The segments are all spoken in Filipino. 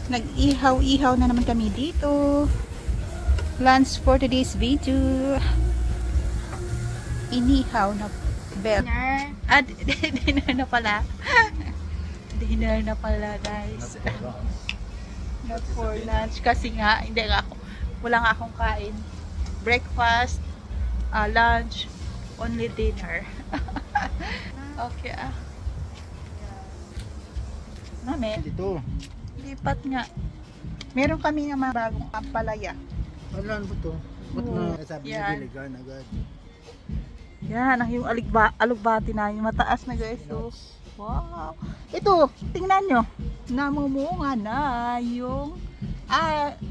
Nag-ihaw-ihaw na naman kami dito. Lunch for today's video. Inihaw na bell. Dinner na pala. Dinner na pala, guys. Not for lunch. Kasi nga, wala nga akong kain. Breakfast, lunch, only dinner. Okay, Mami. Dito. Lipat nga. Meron kami nga mga bagong ampalaya. Ano ba ito? Ba't na sabi niya vinegar na agad? Yan, yung alugbati na. Yung mataas na, guys. So, wow. Ito, tingnan nyo. Namumunga na yung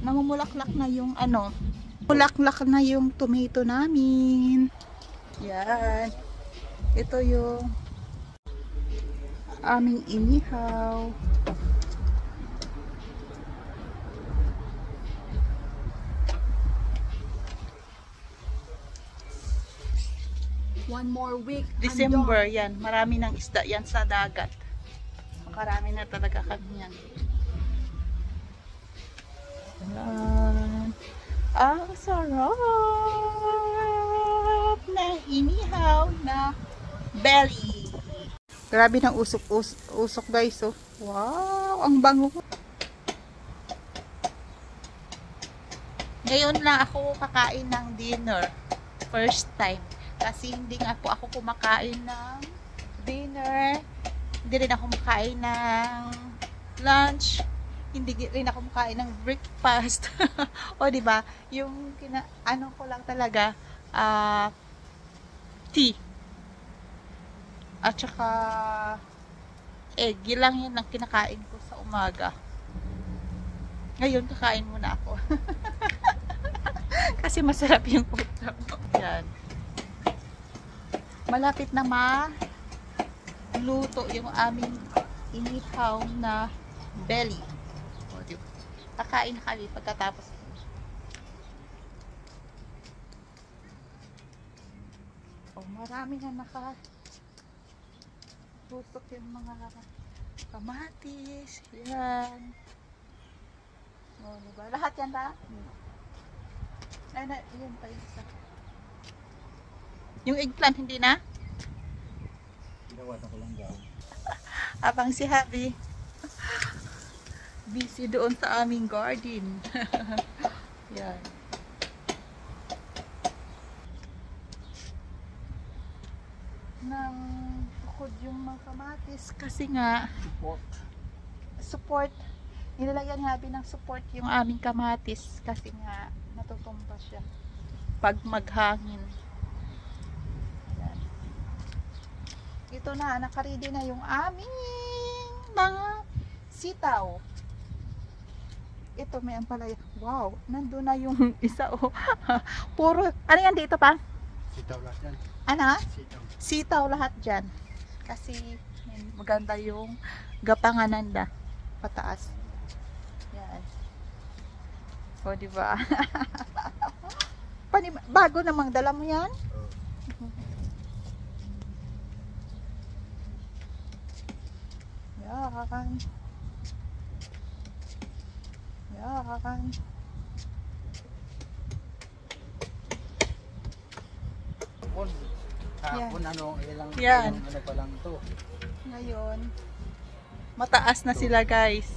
namumulaklak na yung mulaklak na yung tomato namin. Yan. Ito yung aming inihaw. One more week. December, yan. Marami ng isda yan sa dagat. Makarami na talaga kami yan. Yan. Ang sarap na inihaw na belly. Grabe ng usok guys. Oh. Wow, ang bango. Ngayon lang ako kakain ng dinner. First time. Kasi hindi nga po ako kumakain ng dinner. Hindi rin ako kumakain ng lunch. Hindi rin ako kumakain ng breakfast. O diba? Yung ano ko lang talaga tea. At saka egg. Yun lang yun ang kinakain ko sa umaga. Ngayon kakain muna ako. Kasi masarap yung ulam. Yan. Malapit na luto yung aming inihaw na belly. O, diba? Kakain na kami pagkatapos. O, marami na tusok yung mga kamatis. Yan. O, diba? Lahat yan ba? Yan pa yung isa. Yung eggplant hindi na? Ginawasan ko lang daw. Abang si Happy busy doon sa aming garden. Yan. Nang bukod yung mga kamatis kasi nga support. Nilalagyan ni Happy ng support yung aming kamatis kasi nga natutumba siya pag maghangin. Ito na, nakaready na yung aming mga sitaw. Ito may ampalaya. Wow, nandun na yung isa. Oh. Puro, ano yan dito pa? Sitaw lahat yan. Ano? Sitaw. Sitaw lahat dyan. Kasi maganda yung gapangananda. Pataas. Yan. O, diba? Bago namang dala mo yan? Yakan. Kahapon ilang ano pa lang to. Ngayon, mataas na sila guys.